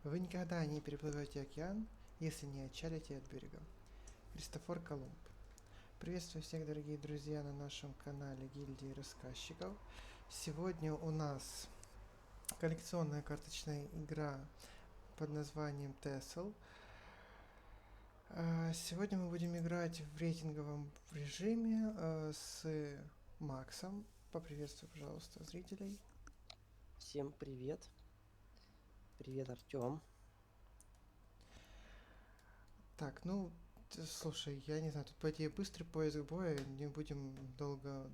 Вы никогда не переплывете океан, если не отчалите от берега. Христофор Колумб. Приветствую всех, дорогие друзья, на нашем канале Гильдии Рассказчиков. Сегодня у нас коллекционная карточная игра под названием Tessel. Сегодня мы будем играть в рейтинговом режиме с Максом. Поприветствуй, пожалуйста, зрителей. Всем привет. Привет, Артём. Так, слушай, я не знаю, тут по идее быстрый поиск боя, не будем долго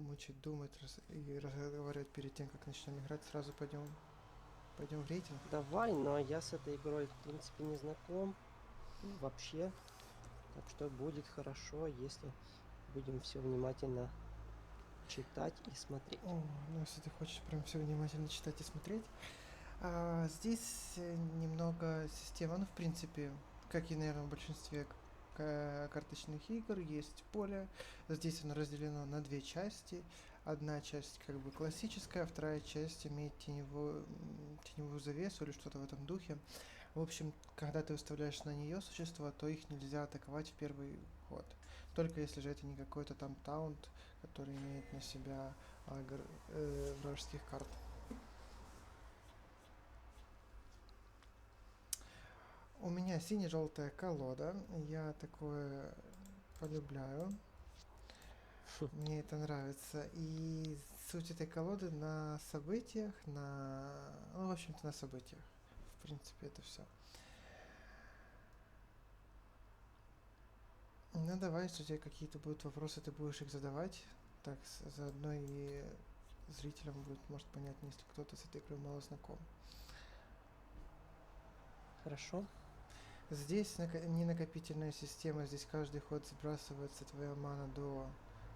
мучить, думать и разговаривать перед тем, как начнем играть, сразу пойдем в рейтинг. Давай, но я с этой игрой, в принципе, не знаком вообще. Так что будет хорошо, если будем все внимательно читать и смотреть. Ну если ты хочешь прям все внимательно читать и смотреть. Здесь немного система, в принципе, как и, наверное, в большинстве карточных игр, есть поле. Здесь оно разделено на две части. Одна часть как бы классическая, вторая часть имеет теневую завесу или что-то в этом духе. В общем, когда ты выставляешь на нее существа, то их нельзя атаковать в первый ход. Только если же это не какой-то там таунт, который имеет на себя вражеских карт. У меня сине-желтая колода. Я такое полюбляю. Мне это нравится. И суть этой колоды на событиях, в общем-то, на событиях. В принципе, это все. Ну, давай, если у тебя какие-то будут вопросы, ты будешь их задавать. Так, заодно и зрителям будет, может, понятнее, если кто-то с этой игрой мало знаком. Хорошо. Здесь не накопительная система, здесь каждый ход сбрасывается твоя мана до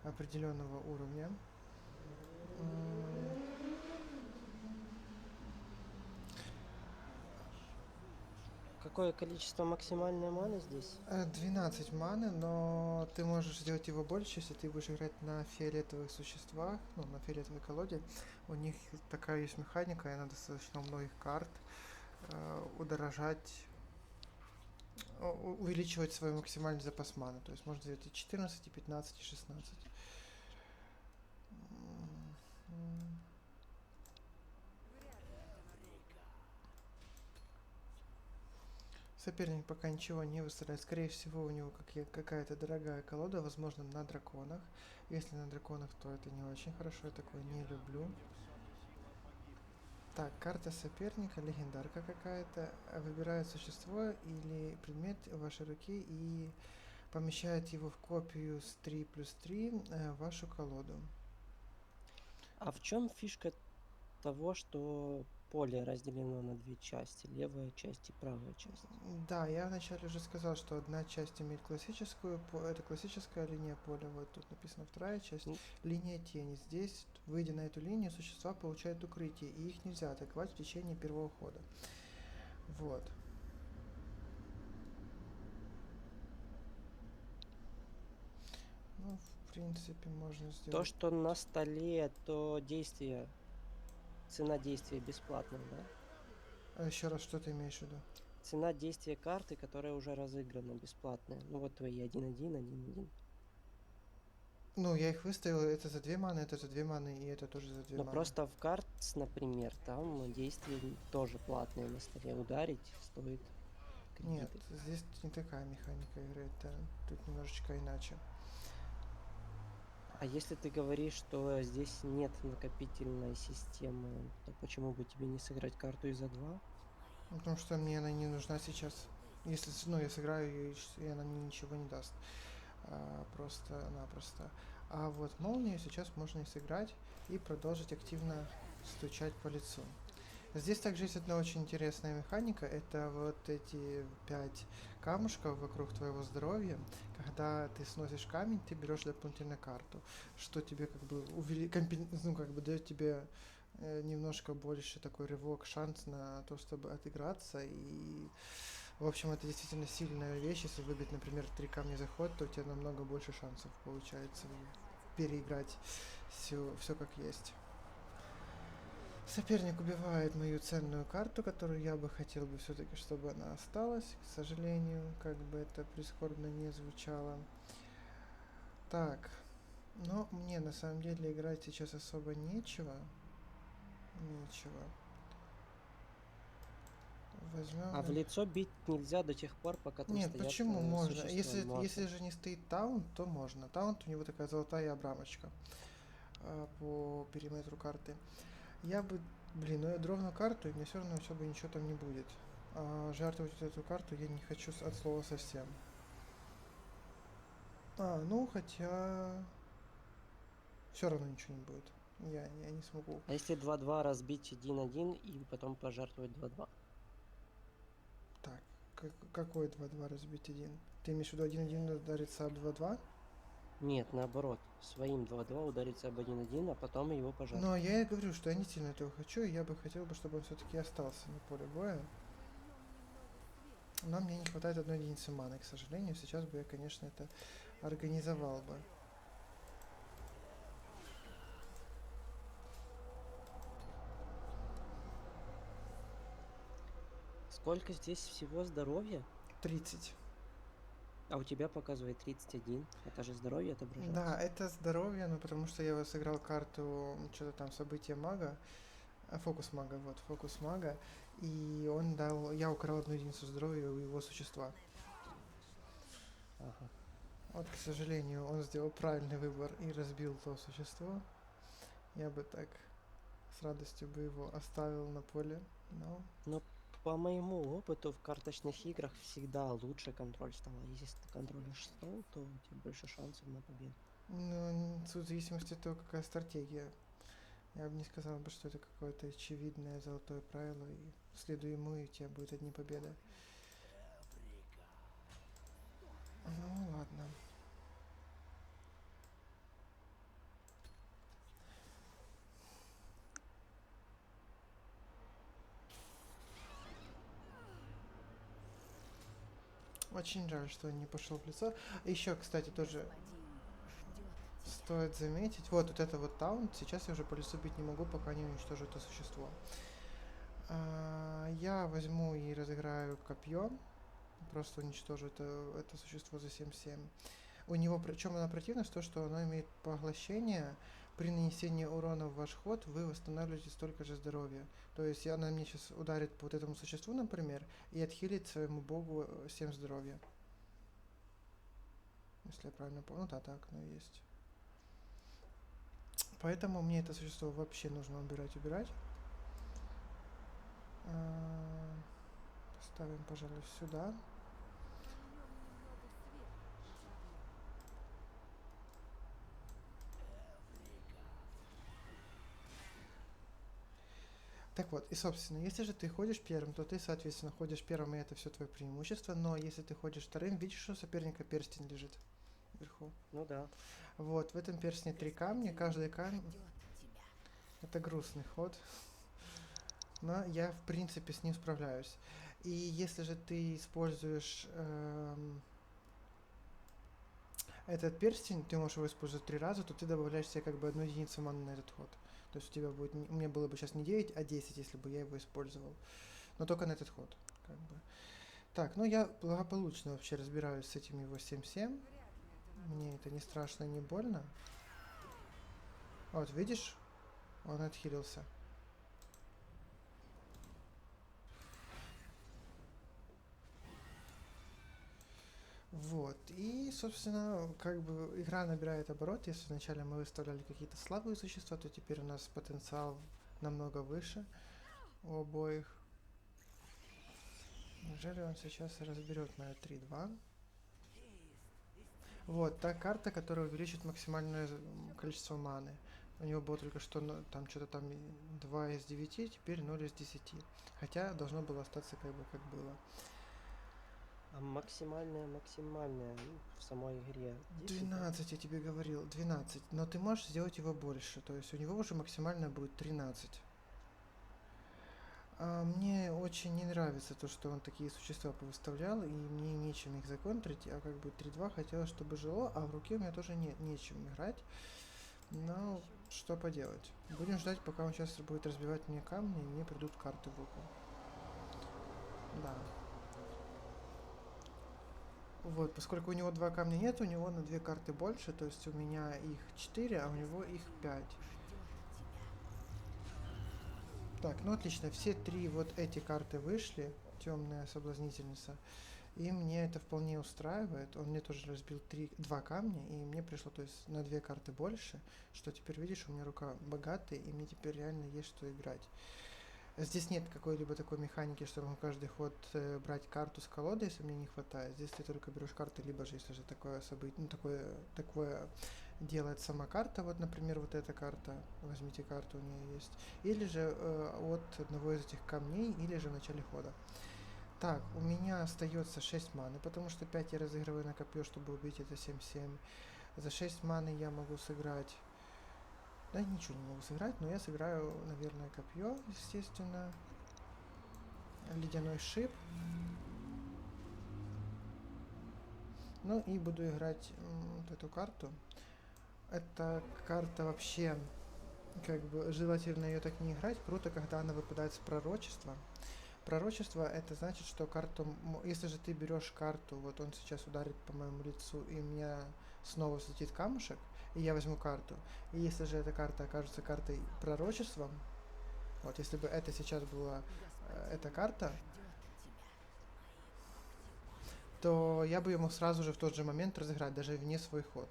определенного уровня. Какое количество максимальной маны здесь? 12 маны, но ты можешь сделать его больше, если ты будешь играть на фиолетовых существах, на фиолетовой колоде. У них такая есть механика, и она достаточно многих карт увеличивать свой максимальный запас маны. То есть можно сделать и 14, и 15, и 16. Соперник пока ничего не выставляет. Скорее всего, у него какая-то дорогая колода, возможно, на драконах. Если на драконах, то это не очень хорошо, я такое не люблю. Так, карта соперника, легендарка какая-то. Выбирает существо или предмет в вашей руке и помещает его в копию с 3+3 в вашу колоду. А в чем фишка того, что поле разделено на две части, левая часть и правая часть? Да, я вначале уже сказал, что одна часть имеет это классическая линия поля, вот тут написано вторая часть, линия тени. Здесь, выйдя на эту линию, существа получают укрытие, и их нельзя атаковать в течение первого хода. Вот. Ну, в принципе, можно сделать... То, что на столе, то действие, цена действия бесплатная, да? А еще раз, что ты имеешь в виду? Цена действия карты, которая уже разыграна, бесплатная. Ну вот твои 1-1, 1-1. Ну, я их выставил, это за 2 маны, это за 2 маны, и это тоже за 2 Но маны. просто в картс, например, там действие тоже платное на столе. Ударить стоит кредиты. Нет, здесь не такая механика игры, это тут немножечко иначе. А если ты говоришь, что здесь нет накопительной системы, то почему бы тебе не сыграть карту и за 2? Потому что мне она не нужна сейчас. Если, я сыграю ее, и она мне ничего не даст. Просто-напросто. А вот молнию сейчас можно и сыграть, и продолжить активно стучать по лицу. Здесь также есть одна очень интересная механика, это вот эти 5 камушков вокруг твоего здоровья. Когда ты сносишь камень, ты берешь дополнительно карту, что тебе как бы дает тебе немножко больше такой рывок, шанс на то, чтобы отыграться. И, в общем, это действительно сильная вещь. Если выбить, например, 3 камня за ход, то у тебя намного больше шансов получается переиграть все как есть. Соперник убивает мою ценную карту, которую я бы хотел бы все-таки, чтобы она осталась, к сожалению, как бы это прискорбно не звучало. Так, но мне на самом деле играть сейчас особо нечего. Нечего. А в Возьмем... лицо бить нельзя до тех пор, пока там Нет, стоят почему можно? существа. Если Можно. же не стоит таунт, то можно. Таунт у него такая золотая обрамочка по периметру карты. Я бы, блин, ну я дровну карту, и мне все равно особо ничего там не будет. А жертвовать вот эту карту я не хочу от слова совсем. Ну хотя все равно ничего не будет. Я не смогу. А если 2-2 разбить 1-1 и потом пожертвовать 2-2? Так, какой 2-2 разбить один? Ты имеешь в виду 1-1 ударится об 2-2? Нет, наоборот. Своим 2-2 ударится об 1-1, а потом его Но пожертвовать. я и говорю, что я не сильно этого хочу, и я бы хотел бы, чтобы он все-таки остался на поле боя. Но мне не хватает одной единицы маны, к сожалению. Сейчас бы я, конечно, это организовал бы. Сколько здесь всего здоровья? 30. А у тебя показывает 31. Это же здоровье Да, отображается. это здоровье, но потому что я вот сыграл карту, что-то там, события мага, фокус мага, вот, фокус мага, и он дал, я украл одну единицу здоровья у его существа. Ага. Вот, к сожалению, он сделал правильный выбор и разбил то существо. Я бы так с радостью бы его оставил на поле, но... Но по моему опыту в карточных играх всегда лучше контроль стола. Если ты контролишь стол, то у тебя больше шансов на победу. Ну, в зависимости от того, какая стратегия. Я бы не сказал бы, что это какое-то очевидное золотое правило, и следуй ему, и у тебя будут одни победы. Ну, ладно. Очень жаль, что он не пошел в лицо. Еще, кстати, тоже стоит заметить. Вот это вот таунт. Сейчас я уже по лесу бить не могу, пока не уничтожу это существо. Я возьму и разыграю копье. Просто уничтожу это существо за 7-7. У него, причем оно противность, то, что оно имеет поглощение. При нанесении урона в ваш ход вы восстанавливаете столько же здоровья. То есть она мне сейчас ударит по вот этому существу, например, и отхилит своему богу 7 здоровья. Если я правильно помню. Ну да, так оно и есть. Поэтому мне это существо вообще нужно убирать. Поставим, пожалуй, сюда. Так вот, и собственно, если же ты ходишь первым, то ты, соответственно, ходишь первым, и это все твое преимущество. Но если ты ходишь вторым, видишь, что у соперника перстень лежит вверху. Ну да. Вот, в этом перстне 3 камня, каждый камень... Это грустный ход, но я, в принципе, с ним справляюсь. И если же ты используешь этот перстень, ты можешь его использовать 3 раза, то ты добавляешь себе как бы одну единицу маны на этот ход. То есть у тебя будет, у меня было бы сейчас не 9, а 10, если бы я его использовал. Но только на этот ход. Как бы. Так, ну я благополучно вообще разбираюсь с этим его 7-7. Мне это не страшно, не больно. Вот, видишь? Он отхилился. Вот. И, собственно, как бы игра набирает оборот. Если вначале мы выставляли какие-то слабые существа, то теперь у нас потенциал намного выше у обоих. Неужели он сейчас разберет мою 3-2? Вот, та карта, которая увеличит максимальное количество маны. У него было только что там что-то там 2 из 9, теперь 0 из 10. Хотя должно было остаться как бы как было. А максимальная в самой игре 10, да? 12, я тебе говорил, 12. Но ты можешь сделать его больше. То есть у него уже максимально будет 13. Мне очень не нравится то, что он такие существа повыставлял, и мне нечем их законтрить, а как бы 3-2 хотелось, чтобы жило, а в руке у меня тоже нечем играть. Но что поделать? Будем ждать, пока он сейчас будет разбивать мне камни, и мне придут карты в руку. Да. Вот, поскольку у него 2 камня нет, у него на 2 карты больше, то есть у меня их 4, а у него их 5. Так, ну отлично, все 3 вот эти карты вышли, темная соблазнительница, и мне это вполне устраивает. Он мне тоже разбил 2 камня, и мне пришло, то есть, на 2 карты больше, что теперь, видишь, у меня рука богатая, и мне теперь реально есть что играть. Здесь нет какой-либо такой механики, что я могу каждый ход брать карту с колоды, если мне не хватает. Здесь ты только берешь карты, либо же, если же такое событие, ну, такое делает сама карта, вот, например, вот эта карта, возьмите карту, у нее есть, или же от одного из этих камней, или же в начале хода. Так, у меня остается 6 маны, потому что 5 я разыгрываю на копье, чтобы убить, это 7-7. За 6 маны я могу сыграть... Да, ничего не могу сыграть, но я сыграю, наверное, копье, естественно. Ледяной шип. Ну и буду играть вот эту карту. Эта карта вообще, как бы, желательно ее так не играть. Круто, когда она выпадает с пророчества. Пророчество это значит, что карту, если же ты берешь карту, вот он сейчас ударит по моему лицу, и у меня снова взлетит камушек, и я возьму карту. И если же эта карта окажется картой пророчеством, вот если бы это сейчас была эта карта, то я бы ему сразу же в тот же момент разыграть, даже вне свой ход.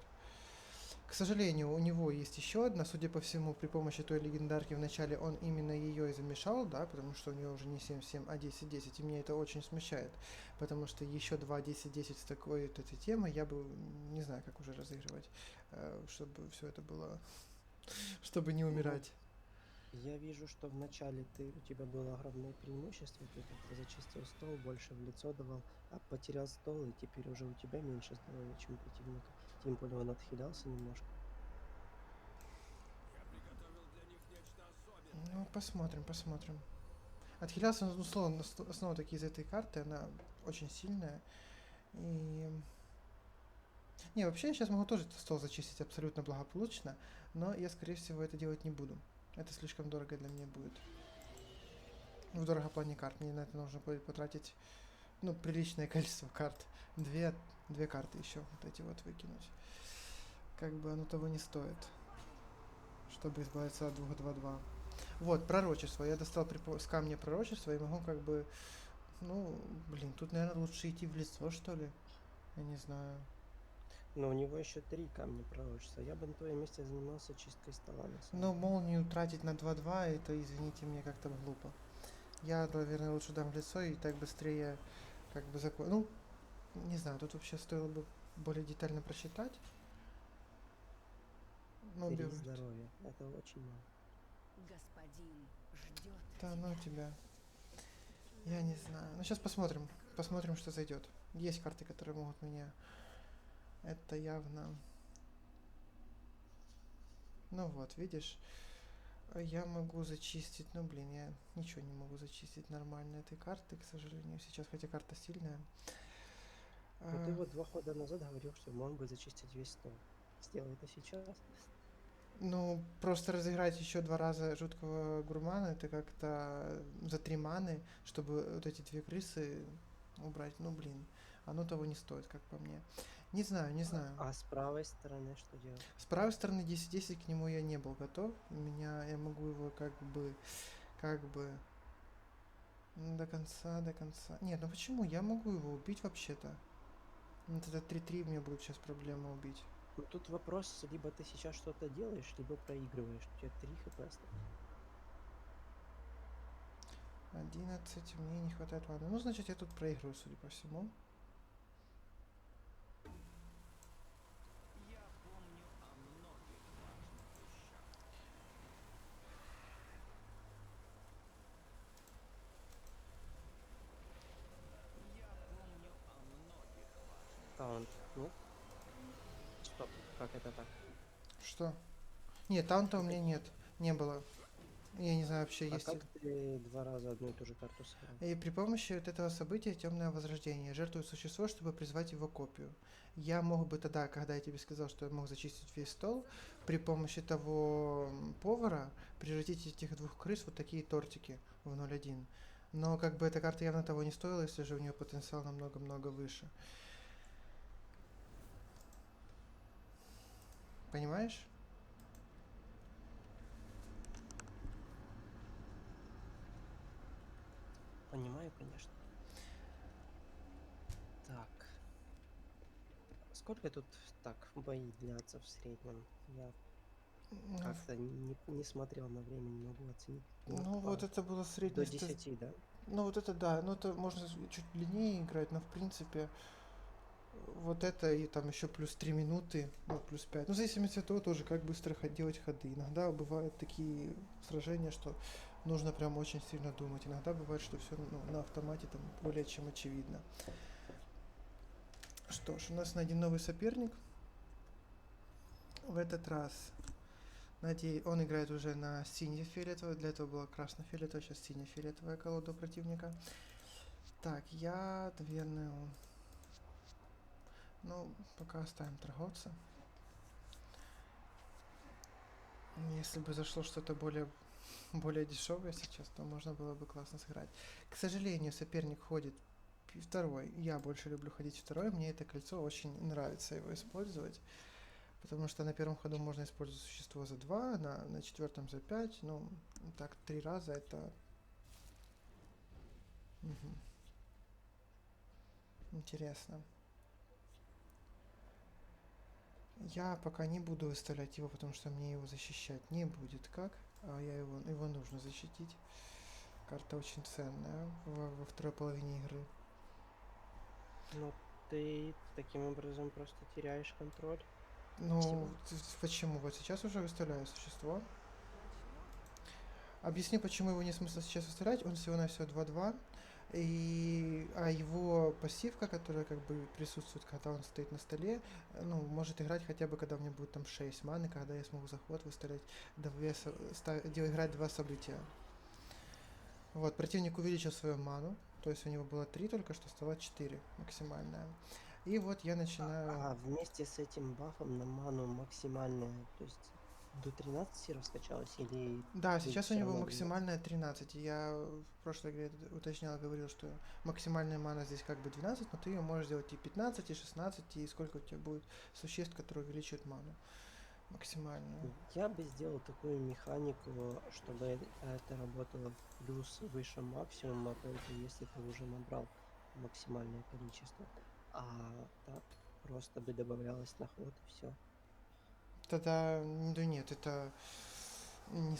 К сожалению, у него есть еще одна, судя по всему, при помощи той легендарки в начале он именно ее и замешал, да, потому что у него уже не 7-7, а 10-10, и меня это очень смущает, потому что еще 2 10-10 с такой вот этой темой я бы не знаю, как уже разыгрывать, чтобы все это было, чтобы не Ну, умирать. я вижу, что вначале у тебя было огромное преимущество, ты как-то зачистил стол, больше в лицо давал, а потерял стол, и теперь уже у тебя меньше здоровья, чем у противника. Тем более он отхилялся немножко. Ну, посмотрим, посмотрим. Отхилялся, ну, снова таки из этой карты, она очень сильная, и не, вообще я сейчас могу тоже стол зачистить абсолютно благополучно, но я, скорее всего, это делать не буду. Это слишком дорого для меня будет. В дорого плане карт. Мне на это нужно будет потратить, ну, приличное количество карт. Две, две карты еще вот эти вот выкинуть. Как бы оно того не стоит, чтобы избавиться от 2-2-2. Вот, пророчество. Я достал с камня пророчество и могу как бы... Ну, блин, тут, наверное, лучше идти в лицо, что ли? Я не знаю. Но у него еще 3 камня пророчества. Я бы на твоем месте занимался чисткой стола, на самом Но деле. молнию тратить на 2-2, это, извините, мне как-то глупо. Я, наверное, лучше дам в лицо и так быстрее как бы Ну, не знаю, тут вообще стоило бы более детально просчитать. Ну, 3 убивать. здоровья. Это очень мало. Господин ждет Да, ну тебя. тебя. Я не знаю. Ну, сейчас посмотрим. Посмотрим, что зайдет. Есть карты, которые могут меня... Это явно... Ну вот, видишь, я могу зачистить... Ну, блин, я ничего не могу зачистить нормально этой карты, к сожалению, сейчас, хотя карта сильная. Но ты А, вот 2 хода назад говорил, что мог бы зачистить весь стол. Сделай это сейчас. Ну, просто разыграть еще 2 раза жуткого гурмана, это как-то за 3 маны, чтобы вот эти 2 крысы убрать. Ну, блин, оно того не стоит, как по мне. Не знаю, не знаю. А с правой стороны что делать? С правой стороны 10-10 к нему я не был готов. Я могу его как бы, до конца, до конца. Нет, ну почему? Я могу его убить вообще-то. Вот это 3-3 мне будет сейчас проблема убить. Ну тут вопрос, либо ты сейчас что-то делаешь, либо проигрываешь. У тебя 3 хп осталось. 11, мне не хватает маны. Ну, значит, я тут проигрываю, судя по всему. Я помню о многих важных вещах. Я помню о многих важных Таунт. вещах. Нет? Стоп. Как это так? Что? Нет, таунта у Ну, меня нет. Не было. Я не знаю, вообще А есть... как ты 2 раза одну и ту же карту сыграл? И при помощи вот этого события Темное Возрождение жертвует существо, чтобы призвать его копию. Я мог бы тогда, когда я тебе сказал, что я мог зачистить весь стол, при помощи того повара превратить этих двух крыс в вот такие тортики в 0.1. Но как бы эта карта явно того не стоила, если же у нее потенциал намного-много выше. Понимаешь? Понимаю, конечно. Так. Сколько тут так бои длятся в среднем? Я Ну, как-то не смотрел на время, не могу оценить. Минут ну вот это было до среднее... 10, да? Ну вот это да, ну это можно чуть длиннее играть, но в принципе вот это и там еще плюс 3 минуты, ну плюс 5. Ну в зависимости от того тоже, как быстро делать ходы. Иногда бывают такие сражения, что нужно прям очень сильно думать. Иногда бывает, что все на автомате там более чем очевидно. Что ж, у нас найден новый соперник. В этот раз, надеюсь, он играет уже на сине-фиолетовой. Для этого была красно-фиолетовая, сейчас сине-фиолетовая колода у противника. Так, я, наверное, ну, пока оставим торговца. Если бы зашло что-то более дешевое сейчас, то можно было бы классно сыграть. К сожалению, соперник ходит второй. Я больше люблю ходить второй. Мне это кольцо очень нравится его использовать. Потому что на первом ходу можно использовать существо за 2, на четвертом за 5. Ну, так, 3 раза это... Мгм. Интересно. Я пока не буду выставлять его, потому что мне его защищать не будет как. А его нужно защитить. Карта очень ценная во второй половине игры. Но ты таким образом просто теряешь контроль Ну, всего. почему? Вот сейчас уже выставляю существо. Объясню, почему его не смысл сейчас выставлять. Он всего-навсего 2-2. А его пассивка, которая как бы присутствует, когда он стоит на столе, ну, может играть хотя бы, когда у меня будет там 6 маны, когда я смогу заход выставлять, играть 2 события. Вот, противник увеличил свою ману, то есть у него было 3 только что, стало 4 максимальная. И вот я начинаю... А вместе с этим бафом на ману максимальная, то есть до 13 раскачалась или Да, будет сейчас у все него равно 12? максимальная 13. Я в прошлой игре уточнял, говорил, что максимальная мана здесь как бы 12, но ты ее можешь сделать и 15, и 16, и сколько у тебя будет существ, которые увеличивают ману максимальную. Я бы сделал такую механику, чтобы это работало плюс выше максимума, только если ты уже набрал максимальное количество. А так просто бы добавлялось на ход и все. Тогда, да нет, это... ну,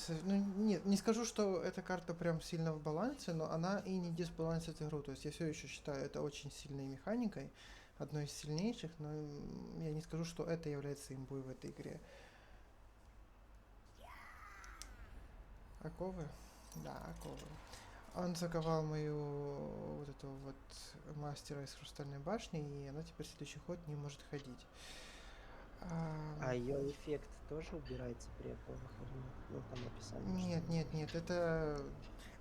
нет, не скажу, что эта карта прям сильно в балансе, но она и не дисбалансит игру. То есть я все еще считаю это очень сильной механикой, одной из сильнейших, но я не скажу, что это является имбой в этой игре. Оковы? Да, оковы. Он заковал мою вот эту вот мастера из Хрустальной башни, и она теперь в следующий ход не может ходить. А ее эффект тоже убирается при оковах или нет? Ну, там описание, что Нет, нет, нет,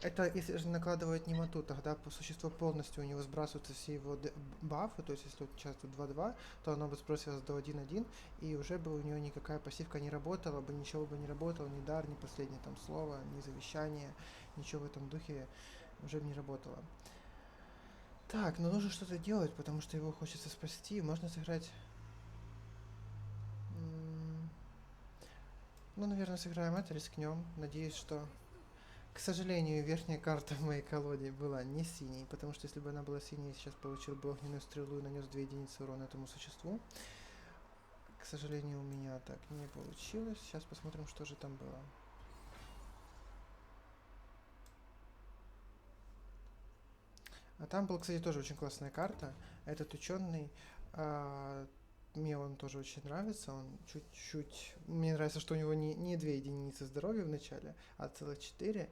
это если же накладывает немоту, тогда по существу полностью у него сбрасываются все его бафы, то есть если вот сейчас тут 2-2, то оно бы сбросилось до 1-1, и уже бы у него никакая пассивка не работала бы, ничего бы не работало, ни дар, ни последнее там слово, ни завещание, ничего в этом духе уже бы не работало. Так, но нужно что-то делать, потому что его хочется спасти. Можно сыграть... Ну, наверное, сыграем это, рискнем. Надеюсь, что... К сожалению, верхняя карта в моей колоде была не синей, потому что если бы она была синей, я сейчас получил бы огненную стрелу и нанес 2 единицы урона этому существу. К сожалению, у меня так не получилось. Сейчас посмотрим, что же там было. А там была, кстати, тоже очень классная карта. Этот ученый, мне он тоже очень нравится. Он чуть-чуть... Мне нравится, что у него не 2 единицы здоровья в начале, а целых 4.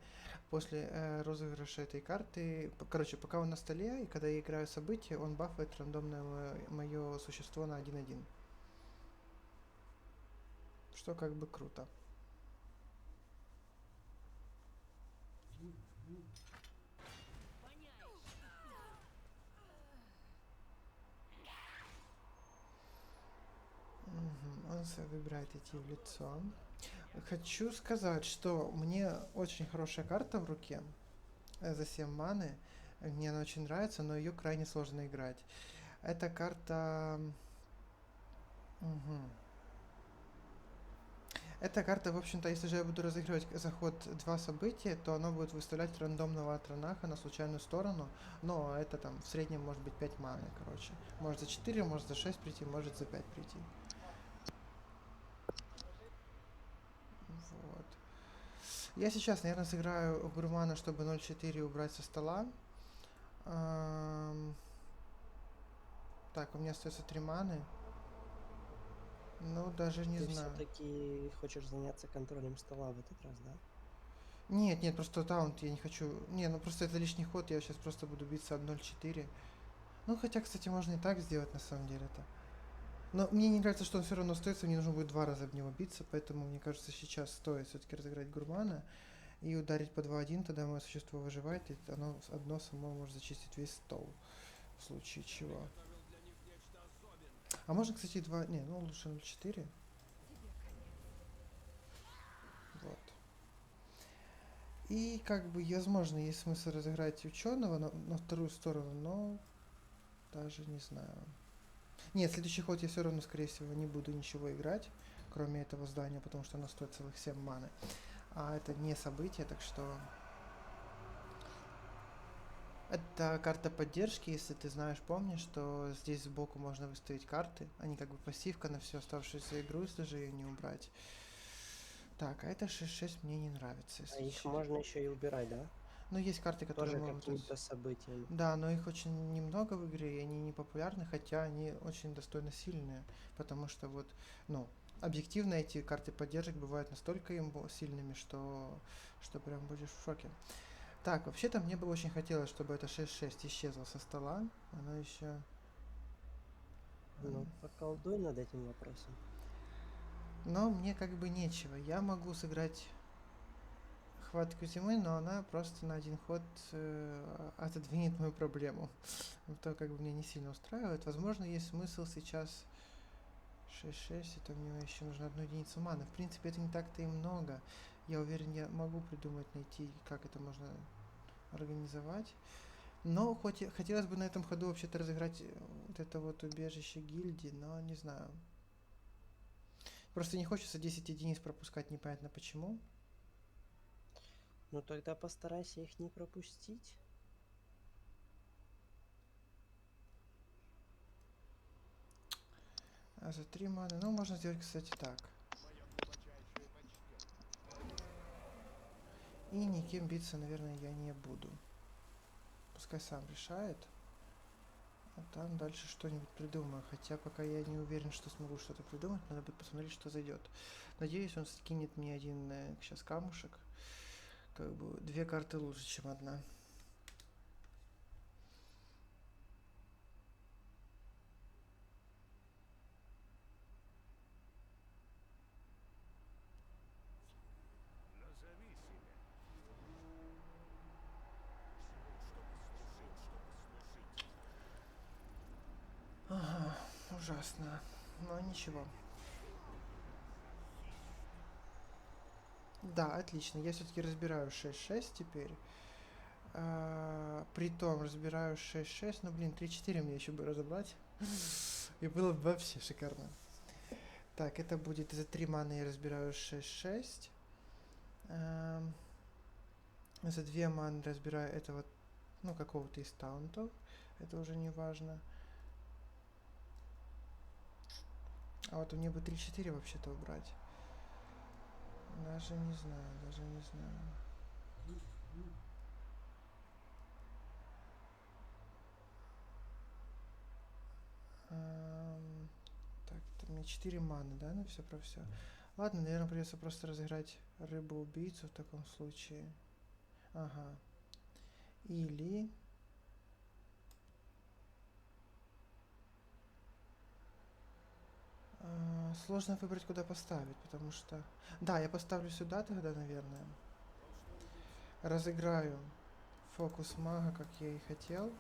После розыгрыша этой карты... Короче, пока он на столе, и когда я играю события, он бафает рандомное мое существо на 1-1. Что как бы круто. выбирает идти в лицо. Хочу сказать, что мне очень хорошая карта в руке за 7 маны. Мне она очень нравится, но ее крайне сложно играть. Эта карта... Мгм. Эта карта, в общем-то, если же я буду разыгрывать за ход 2 события, то оно будет выставлять рандомного Атронаха на случайную сторону. Но это там в среднем может быть 5 маны, короче. Может за 4, может за 6 прийти, может за 5 прийти. Вот. Я сейчас, наверное, сыграю Гурмана, чтобы 0.4 убрать со стола. Ам, Так, у меня остается 3 маны. Ну, даже не Ты знаю. все-таки хочешь заняться контролем стола в этот раз, да? Нет, нет, просто таунт я не хочу. Не, ну просто это лишний ход, я сейчас просто буду биться об 0.4. Ну, хотя, кстати, можно и так сделать на самом деле-то. Но мне не нравится, что он все равно остается, мне нужно будет 2 раза об него биться, поэтому мне кажется, сейчас стоит все-таки разыграть Гурмана и ударить по 2-1, тогда мое существо выживает, и оно одно само может зачистить весь стол, в случае чего. А можно, кстати, 2... Не, ну лучше 0.4. Вот. И как бы, возможно, есть смысл разыграть ученого на вторую сторону, но даже не знаю. Нет, следующий ход я все равно, скорее всего, не буду ничего играть, кроме этого здания, потому что оно стоит целых 7 маны. А это не событие, так что... Это карта поддержки, если ты знаешь, помнишь, что здесь сбоку можно выставить карты. Они как бы пассивка на всю оставшуюся игру, если же ее не убрать. Так, а это 6-6 мне не нравится, А если их честно. можно еще и убирать, да? Но есть карты, которые Тоже могут... каким-то событием. Да, но их очень немного в игре, и они не популярны, хотя они очень достойно сильные, потому что вот, ну, объективно эти карты поддержек бывают настолько сильными, что прям будешь в шоке. Так, вообще-то мне бы очень хотелось, чтобы это 6-6 исчезло со стола, оно еще... Ну, поколдуй над этим вопросом. Но мне как бы нечего, я могу сыграть хватку зимы, но она просто на один ход отодвинет мою проблему. То как бы меня не сильно устраивает. Возможно, есть смысл сейчас 6-6, это мне еще нужно 1 единицу маны. В принципе, это не так-то и много. Я уверен, я могу придумать, найти, как это можно организовать. Но хотелось бы на этом ходу вообще-то разыграть вот это вот убежище гильдии, но не знаю. Просто не хочется 10 единиц пропускать, непонятно почему. Ну тогда постарайся их не пропустить. А за 3 маны, ну можно сделать, кстати, так. И никем биться, наверное, я не буду. Пускай сам решает. А там дальше что-нибудь придумаю. Хотя пока я не уверен, что смогу что-то придумать. Надо будет посмотреть, что зайдет. Надеюсь, он скинет мне один сейчас камушек. Как бы 2 карты лучше, чем 1. Ага, ужасно. Но ничего. Да, отлично. Я все-таки разбираю 6-6 теперь. Притом разбираю 6-6. Ну, блин, 3-4 мне еще бы разобрать. И было бы вообще шикарно. Так, это будет за 3 маны я разбираю 6-6. За 2 маны разбираю этого, ну, какого-то из таунтов. Это уже не важно. А вот мне бы 3-4 вообще-то убрать. Даже не знаю, даже не знаю. Так, это мне 4 маны, да, на все про все. Ладно, наверное, придется просто разыграть рыбу-убийцу в таком случае. Ага. Или... Сложно выбрать, куда поставить, потому что... Да, я поставлю сюда тогда, наверное. Разыграю фокус мага, как я и хотел.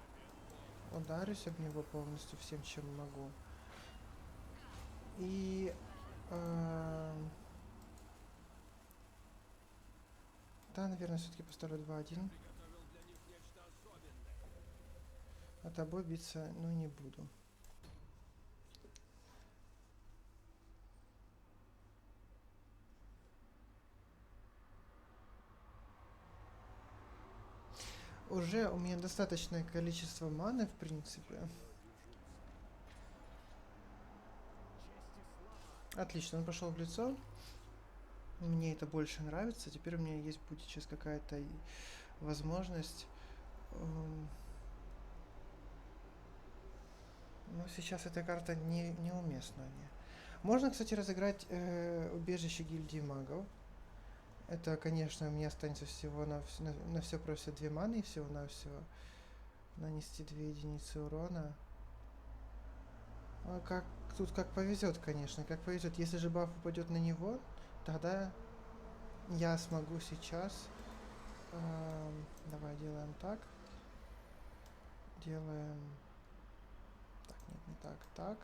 Ударюсь об него полностью всем, чем могу. И Ам, Да, наверное, все-таки поставлю 2-1. А тобой биться, ну, не буду. Уже у меня достаточное количество маны, в принципе. Отлично, он пошел в лицо. Мне это больше нравится. Теперь у меня есть будет сейчас какая-то возможность. Но сейчас эта карта неуместна. Можно, кстати, разыграть убежище гильдии магов. Это, конечно, мне останется всего на все про все 2 маны и всего-навсего нанести 2 единицы урона. Как, тут как повезет, конечно, как повезет. Если же баф упадет на него, тогда я смогу сейчас. Давай делаем так. Делаем. Так, нет, не так. Так.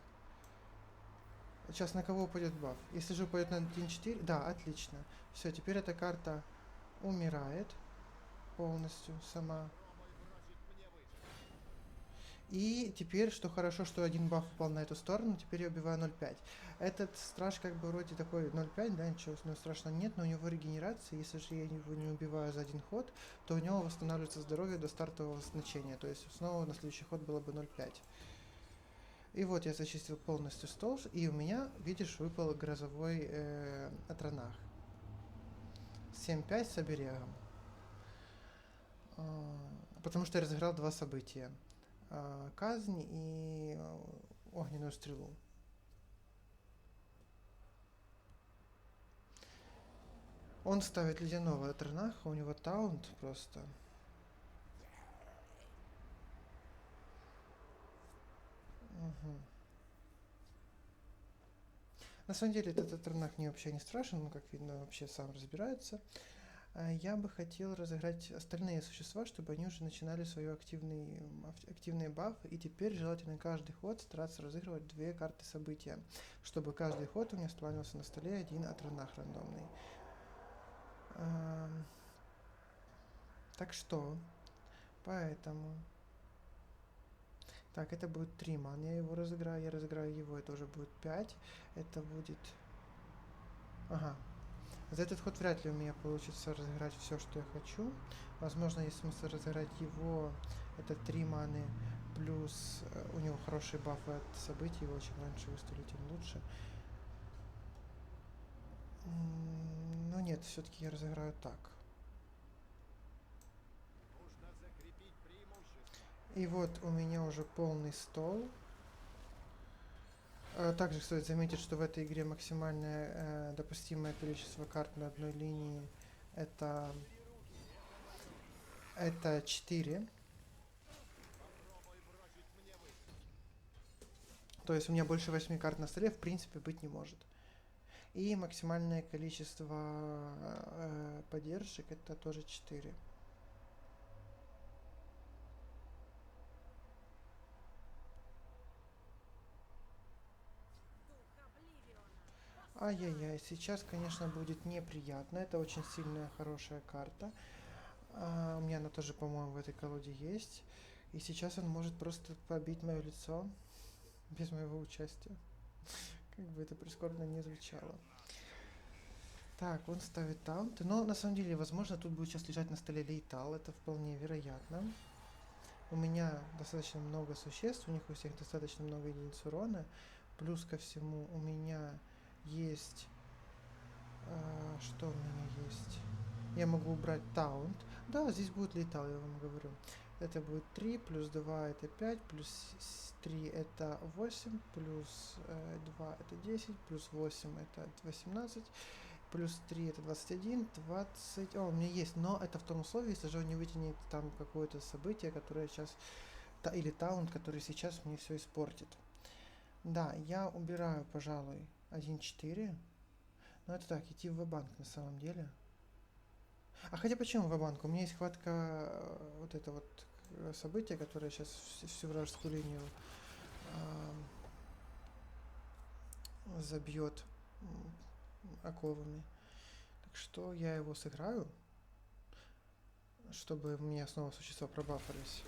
Сейчас на кого упадет баф? Если же упадет на 1-4. Да, отлично. Все, теперь эта карта умирает полностью сама. И теперь, что хорошо, что один баф упал на эту сторону, теперь я убиваю 0.5. Этот страж как бы вроде такой 0.5, да, ничего страшного нет, но у него регенерация, если же я его не убиваю за один ход, то у него восстанавливается здоровье до стартового значения, то есть снова на следующий ход было бы 0.5. И вот я зачистил полностью стол, и у меня, видишь, выпал грозовой Атронах. 7-5 с оберегом. Потому что я разыграл 2 события. Казнь и огненную стрелу. Он ставит ледяного Атронаха, у него таунт просто. Угу. На самом деле этот Атронах мне вообще не страшен, он, как видно, вообще сам разбирается. Я бы хотел разыграть остальные существа, чтобы они уже начинали свои активные бафы. И теперь желательно каждый ход стараться разыгрывать 2 карты события, чтобы каждый ход у меня оставался на столе 1 Атронах рандомный. Так что, поэтому... Так, это будет 3 ман, я его разыграю, я разыграю его, это уже будет 5. Это будет... Ага. За этот ход вряд ли у меня получится разыграть все, что я хочу. Возможно, есть смысл разыграть его. Это 3 маны, плюс у него хорошие бафы от событий, его чем раньше выставлю, тем лучше. Но нет, все-таки я разыграю так. И вот у меня уже полный стол. Также стоит заметить, что в этой игре максимальное допустимое количество карт на одной линии это 4. То есть у меня больше 8 карт на столе в принципе быть не может. И максимальное количество поддержек это тоже 4. Ай-яй-яй, сейчас, конечно, будет неприятно. Это очень сильная, хорошая карта. У меня она тоже, по-моему, в этой колоде есть. И сейчас он может просто побить мое лицо без моего участия. Как бы это прискорбно не звучало. Так, он ставит таунты. Но на самом деле, возможно, тут будет сейчас лежать на столе лейтал. Это вполне вероятно. У меня достаточно много существ, у них у всех достаточно много единиц урона. Плюс ко всему у меня есть... что у меня есть? Я могу убрать таунт. Да, здесь будет летал, я вам говорю. Это будет 3, плюс 2 это 5, плюс 3 это 8, плюс 2 это 10, плюс 8 это 18, плюс 3 это 21, 20... О, у меня есть, но это в том условии, если же он не вытянет там какое-то событие, которое сейчас... Или таунт, который сейчас мне все испортит. Да, я убираю, пожалуй, 1-4. Но это так, идти в банк на самом деле. А хотя почему в банк? У меня есть хватка вот это вот событие, которое сейчас всю вражескую линию забьет. оковами. Так что я его сыграю, чтобы у меня снова существа пробафались.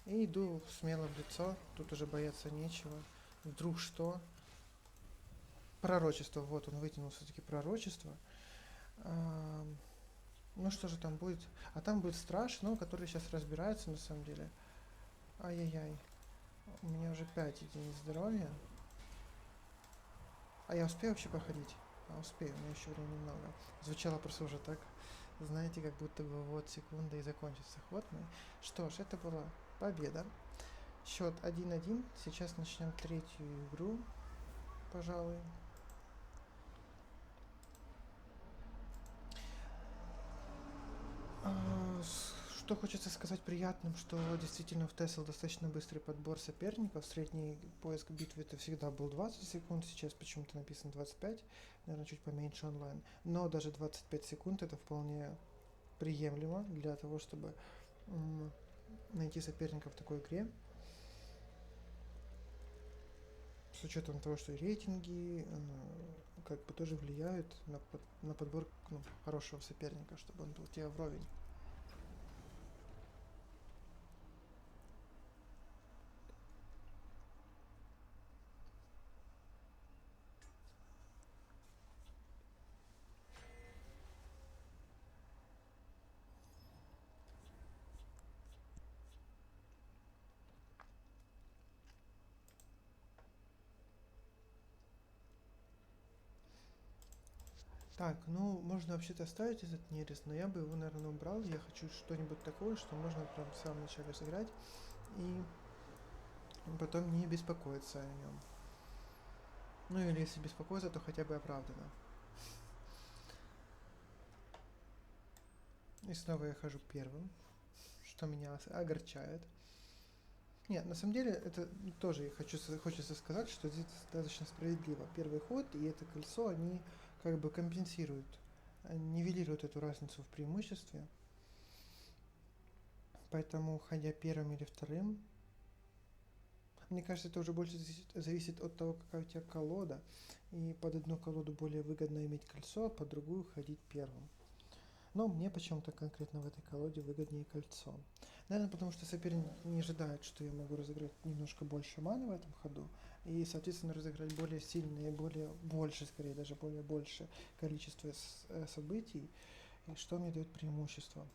И иду смело в лицо, тут уже бояться нечего. Вдруг что? Пророчество, вот он вытянул все-таки пророчество. Ну что же там будет? А там будет страж, но который сейчас разбирается на самом деле. Ай-яй-яй. У меня уже 5 единиц здоровья. А я успею вообще походить? Успею, у меня еще времени много. Звучало просто уже так, знаете, как будто бы вот секунда и закончится ход мой. Что ж, это была победа. Счет 1-1. Сейчас начнем третью игру, пожалуй. Что хочется сказать приятным, что действительно в Тесл достаточно быстрый подбор соперников. Средний поиск битвы это всегда был 20 секунд, сейчас почему-то написано 25, наверное, чуть поменьше онлайн. Но даже 25 секунд это вполне приемлемо для того, чтобы найти соперника в такой игре. С учетом того, что и рейтинги как бы тоже влияют на подбор хорошего соперника, чтобы он был тебе вровень. Так, ну, можно вообще-то оставить этот нерест, но я бы его, наверное, убрал. Я хочу что-нибудь такое, что можно прям в самом начале сыграть и потом не беспокоиться о нем. Ну, или если беспокоиться, то хотя бы оправданно. И снова я хожу первым, что меня огорчает. Нет, на самом деле, это тоже хочется сказать, что здесь достаточно справедливо. Первый ход и это кольцо, они как бы компенсируют, нивелируют эту разницу в преимуществе. Поэтому, ходя первым или вторым, мне кажется, это уже больше зависит от того, какая у тебя колода. И под одну колоду более выгодно иметь кольцо, а под другую ходить первым. Но мне почему-то конкретно в этой колоде выгоднее кольцо. Наверное, потому что соперник не ожидает, что я могу разыграть немножко больше маны в этом ходу. И, соответственно, разыграть более сильное, больше, скорее, даже больше количество событий, и что мне дает преимущество.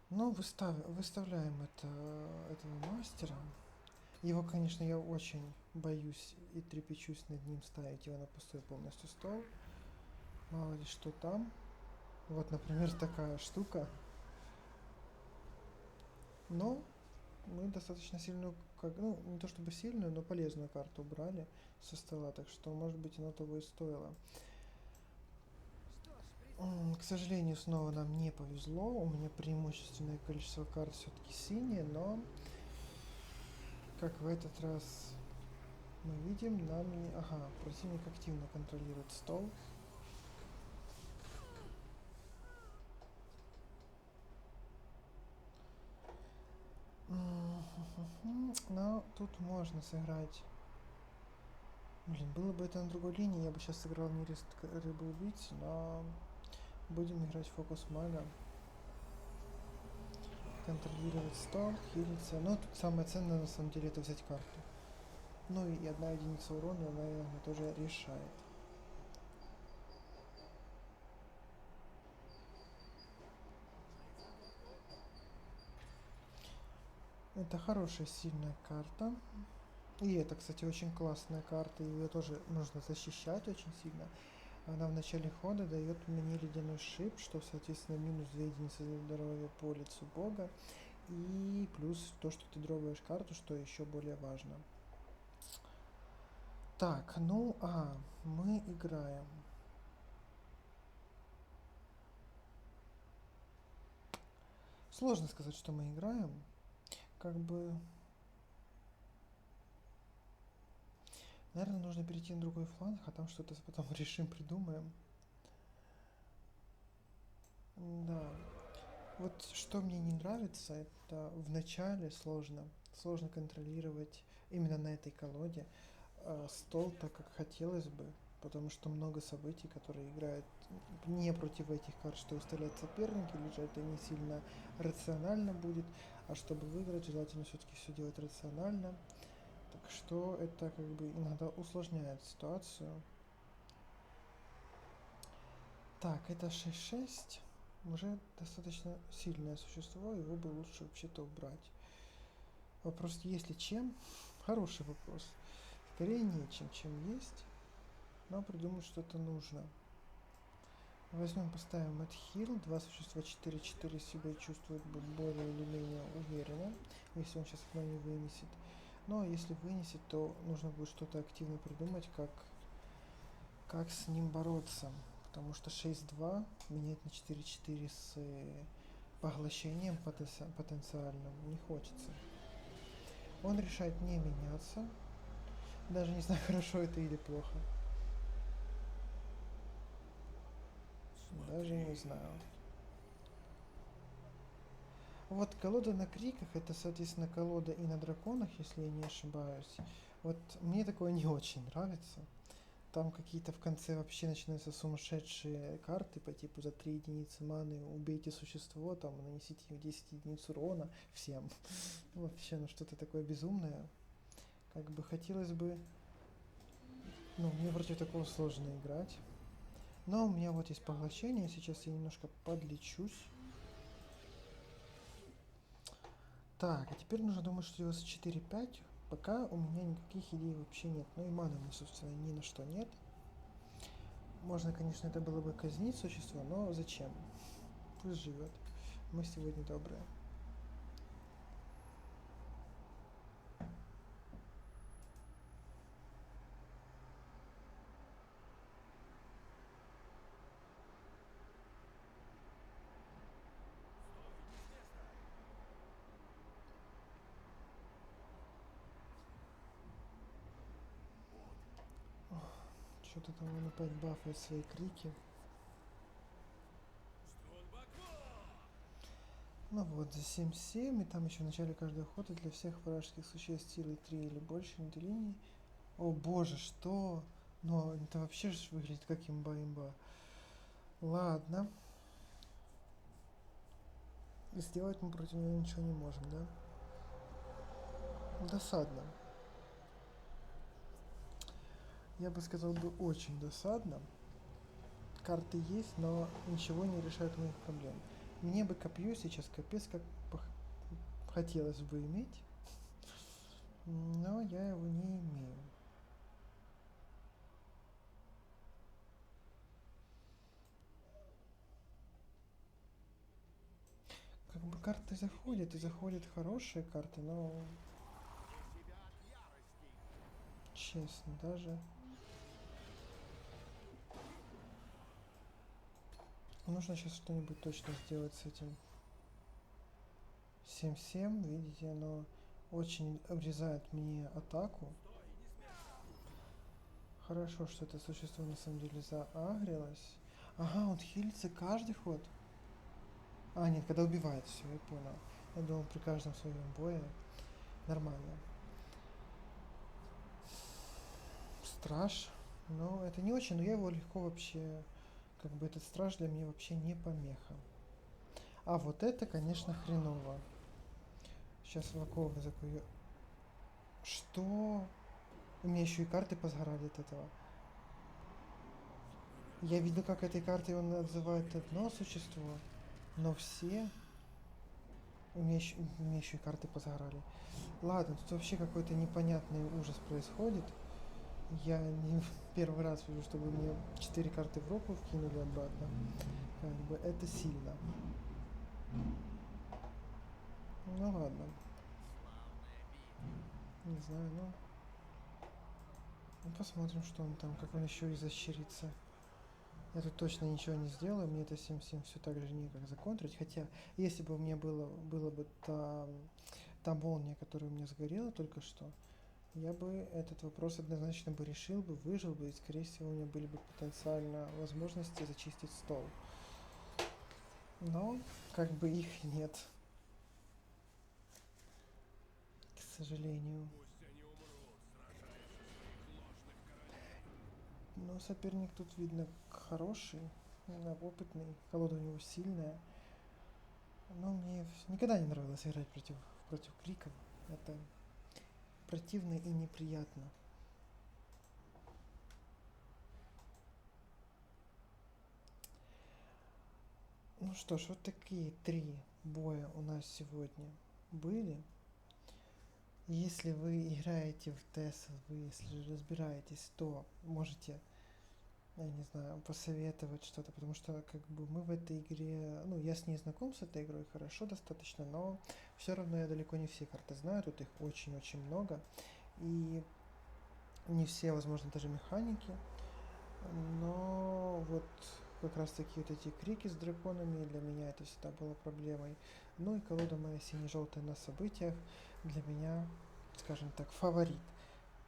Ну, выставляем этого мастера. Его, конечно, я очень боюсь и трепещусь над ним ставить его на пустой полностью стол. Мало ли что там. Вот, например, такая штука. Но мы достаточно сильную, не то чтобы сильную, но полезную карту убрали со стола, так что, может быть, оно того и стоило. К сожалению, снова нам не повезло. У меня преимущественное количество карт все-таки синие, но как в этот раз мы видим, противник активно контролирует стол. Но тут можно сыграть. Блин, было бы это на другой линии, я бы сейчас сыграл нерест рыбы-убийцы, но будем играть фокус мага. Контролировать стол, хилиться. Но тут самое ценное на самом деле это взять карту. Ну и 1 единица урона, наверное, тоже решает. Это хорошая, сильная карта. И это, кстати, очень классная карта. Ее тоже нужно защищать очень сильно. Она в начале хода дает мне ледяной шип, что, соответственно, минус 2 единицы здоровья по лицу бога. И плюс то, что ты дрогаешь карту, что еще более важно. Так, мы играем. Сложно сказать, что мы играем. Как бы... Наверное, нужно перейти на другой фланг, а там что-то потом решим, придумаем. Да. Вот что мне не нравится, это в начале сложно контролировать именно на этой колоде стол так, как хотелось бы, потому что много событий, которые играют не против этих карт, что выставляют соперники, или же это не сильно рационально будет, а чтобы выиграть, желательно все-таки все делать рационально. Так что это как бы иногда усложняет ситуацию. Так, это 6-6. Уже достаточно сильное существо, его бы лучше вообще-то убрать. Вопрос, есть ли чем? Хороший вопрос. Скорее нечем, чем есть. Но придумать что-то нужно. Возьмем, поставим отхил. Два существа 4-4 себя чувствуют более или менее уверенно, если он сейчас окно не вынесет. Но если вынесет, то нужно будет что-то активно придумать, как с ним бороться. Потому что 6-2 менять на 4-4 с поглощением потенциальным не хочется. Он решает не меняться. Даже не знаю, хорошо это или плохо. Даже не знаю. Вот колода на криках, это, соответственно, колода и на драконах, если я не ошибаюсь. Вот мне такое не очень нравится. Там какие-то в конце вообще начинаются сумасшедшие карты по типу за 3 единицы маны убейте существо, там нанесите им 10 единиц урона всем. Вообще, ну что-то такое безумное. Как бы хотелось бы... Ну, мне против такого сложно играть. Но у меня вот есть поглощение, сейчас я немножко подлечусь. Так, а теперь нужно думать, что делать с 4-5. Пока у меня никаких идей вообще нет. Ну и маны у меня, собственно, ни на что нет. Можно, конечно, это было бы казнить существо, но зачем? Пусть живет. Мы сегодня добрые. Что-то там он опять бафает свои крики. Ну вот, за 7-7, и там еще в начале каждой охоты для всех вражеских существ силой 3 или больше на этой линии. О боже, что? Но это вообще же выглядит как имба-имба. Ладно. Сделать мы против него ничего не можем, да? Досадно. Я бы сказал бы очень досадно. Карты есть, но ничего не решает моих проблем. Мне бы копье сейчас капец как хотелось бы иметь, но я его не имею. Как бы карты заходят, и заходят хорошие карты, но честно, даже нужно сейчас что-нибудь точно сделать с этим. 7-7, видите, оно очень обрезает мне атаку. Хорошо, что это существо на самом деле заагрилось. Ага, он хилится каждый ход. А, нет, когда убивает, все, я понял. Я думал, при каждом своем бое. Нормально. Страж. Ну, это не очень, но я его легко вообще... Как бы этот страж для меня вообще не помеха. А вот это, конечно, хреново. Сейчас Ваковы закую. Что? У меня еще и карты позгорали от этого. Я видел, как этой картой он называет одно существо, но все... У меня еще и карты позгорали. Ладно, тут вообще какой-то непонятный ужас происходит. Я не первый раз вижу, чтобы мне 4 карты в руку вкинули обратно. Как бы это сильно. Ну ладно. Не знаю, ну посмотрим, что он там, как он еще изощрится. Я тут точно ничего не сделаю, мне это 7-7 все так же никак законтрить. Хотя, если бы у меня было бы та молния, которая у меня сгорела только что, я бы этот вопрос однозначно бы решил бы, выжил бы, и, скорее всего, у меня были бы потенциально возможности зачистить стол. Но, как бы их нет. К сожалению. Но соперник тут, видно, хороший, опытный, колода у него сильная. Но мне никогда не нравилось играть против криков. Это противно и неприятно. Ну что ж, вот такие 3 боя у нас сегодня были. Если вы играете в ТЭС, вы если разбираетесь, то можете, я не знаю, посоветовать что-то, потому что как бы мы в этой игре, ну, я с ней знаком, с этой игрой хорошо достаточно, но все равно я далеко не все карты знаю, тут их очень-очень много, и не все, возможно, даже механики, но вот как раз таки вот эти крики с драконами для меня это всегда было проблемой. Ну и колода моя сине-желтая на событиях для меня, скажем так, фаворит.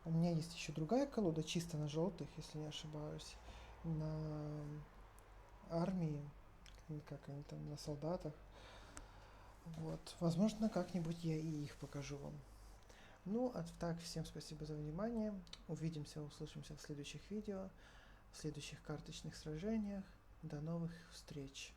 У меня есть еще другая колода, чисто на желтых, если не ошибаюсь, на армии, как они там, на солдатах. Вот, возможно, как-нибудь я и их покажу вам. Ну, а так, всем спасибо за внимание. Увидимся, услышимся в следующих видео, в следующих карточных сражениях. До новых встреч!